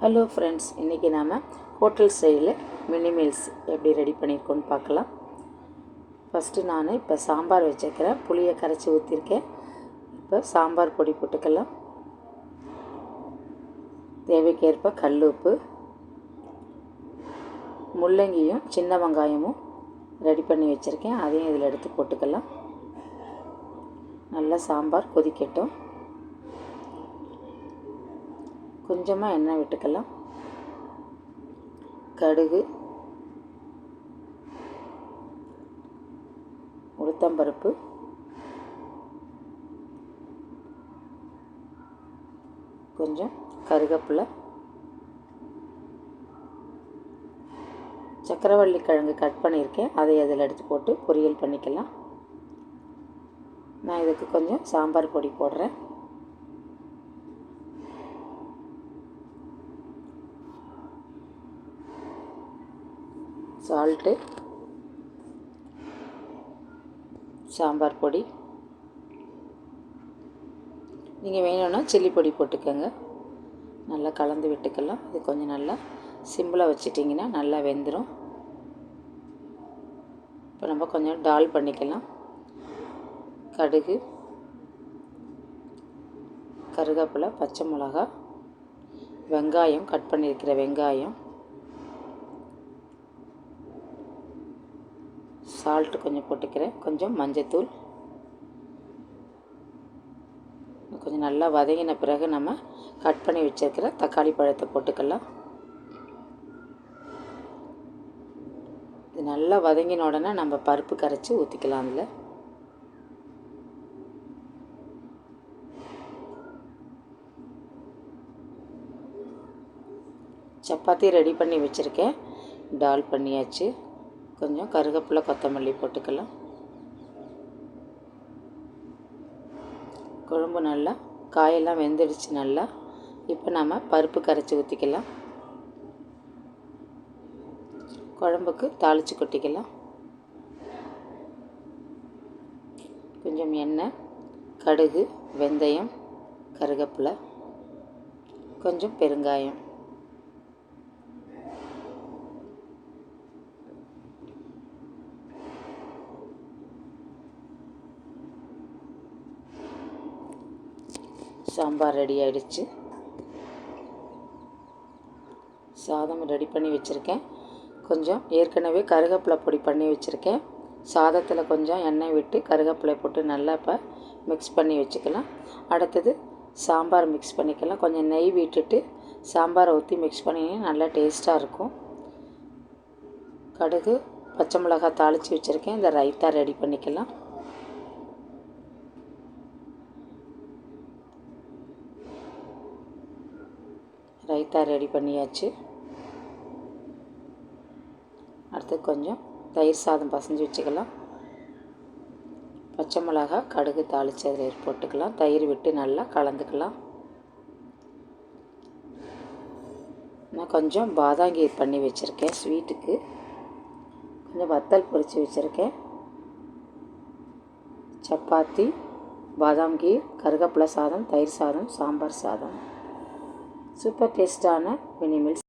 Hello friends, இன்றைக்கி நாம் hotel ஸ்டைலில் மினி மீல்ஸ் எப்படி ரெடி பண்ணியிருக்கோன்னு பார்க்கலாம். ஃபஸ்ட்டு நான் இப்போ சாம்பார் வச்சுருக்கிறேன். புளியை கரைச்சி ஊற்றிருக்கேன். இப்போ சாம்பார் பொடி போட்டுக்கலாம். தேவைக்கேற்ப கல் உப்பு, முள்ளங்கியும் சின்ன வெங்காயமும் ரெடி பண்ணி வச்சுருக்கேன். அதையும் இதில் எடுத்து போட்டுக்கலாம். நல்லா சாம்பார் கொதிக்கட்டும். கொஞ்சமாக எண்ணெய் விட்டுக்கலாம். கடுகு, உளுத்தம்பருப்பு, கொஞ்சம் கருவேப்பிலை, சக்கரவள்ளி கிழங்கு கட் பண்ணியிருக்கேன். அதை அதில் எடுத்து போட்டு பொரியல் பண்ணிக்கலாம். நான் இதுக்கு கொஞ்சம் சாம்பார் பொடி போடுறேன். சால்ட்டு, சாம்பார் பொடி, நீங்கள் வேணும்னா சில்லி பொடி போட்டுக்கோங்க. நல்லா கலந்து விட்டுக்கலாம். இது கொஞ்சம் நல்லா சிம்பிளாக வச்சிட்டிங்கன்னா நல்லா வெந்துடும். இப்போ நம்ம கொஞ்சம் டால் பண்ணிக்கலாம். கடுகு, கருவேப்பிலை, பச்சை மிளகா, வெங்காயம், கட் பண்ணியிருக்கிற வெங்காயம், சால்ட்டு கொஞ்சம் போட்டுக்கிறேன். கொஞ்சம் மஞ்சத்தூள். கொஞ்சம் நல்லா வதங்கின பிறகு நம்ம கட் பண்ணி வச்சுருக்கிற தக்காளி பழத்தை போட்டுக்கலாம். இது நல்லா வதங்கின உடனே நம்ம பருப்பு கரைச்சி ஊற்றிக்கலாம். அதில் சப்பாத்தி ரெடி பண்ணி வச்சுருக்கேன். டால் பண்ணியாச்சு. கொஞ்சம் கருவேப்பிலை, கொத்தமல்லி போட்டுக்கலாம். குழம்பு நல்லா காயெல்லாம் வெந்துடுச்சு நல்லா. இப்போ நம்ம பருப்பு கரைச்சி ஊற்றிக்கலாம். குழம்புக்கு தாளித்து கொட்டிக்கலாம். கொஞ்சம் எண்ணெய், கடுகு, வெந்தயம், கருவேப்பிலை, கொஞ்சம் பெருங்காயம், சாம்பார் ரெடி ஆகிடுச்சு. சாதம் ரெடி பண்ணி வச்சுருக்கேன். கொஞ்சம் ஏற்கனவே கருவேப்பிலை பொடி பண்ணி வச்சுருக்கேன். சாதத்தில் கொஞ்சம் எண்ணெய் விட்டு கருவேப்பிலை போட்டு நல்லா இப்போ மிக்ஸ் பண்ணி வச்சுக்கலாம். அடுத்தது சாம்பார் மிக்ஸ் பண்ணிக்கலாம். கொஞ்சம் நெய் விட்டுட்டு சாம்பாரை ஊற்றி மிக்ஸ் பண்ணிங்கன்னா நல்லா டேஸ்ட்டாக இருக்கும். கடுகு, பச்சை மிளகாய் தாளித்து வச்சுருக்கேன். இந்த ரைத்தா ரெடி பண்ணிக்கலாம். ரைத்தா ரெடி பண்ணியாச்சு. அடுத்து கொஞ்சம் தயிர் சாதம் பசஞ்சு வச்சுக்கலாம். பச்சை மிளகா, கடுகு தாளித்து அதில் போட்டுக்கலாம். தயிர் விட்டு நல்லா கலந்துக்கலாம். நான் கொஞ்சம் பாதாம் கீர் பண்ணி வச்சுருக்கேன். ஸ்வீட்டுக்கு கொஞ்சம் வத்தல் பொரித்து வச்சுருக்கேன். சப்பாத்தி, பாதாம் கீர், கருவேப்பிலை சாதம், தயிர் சாதம், சாம்பார் சாதம். சூப்பர் டேஸ்டான மினி மீல்ஸ்.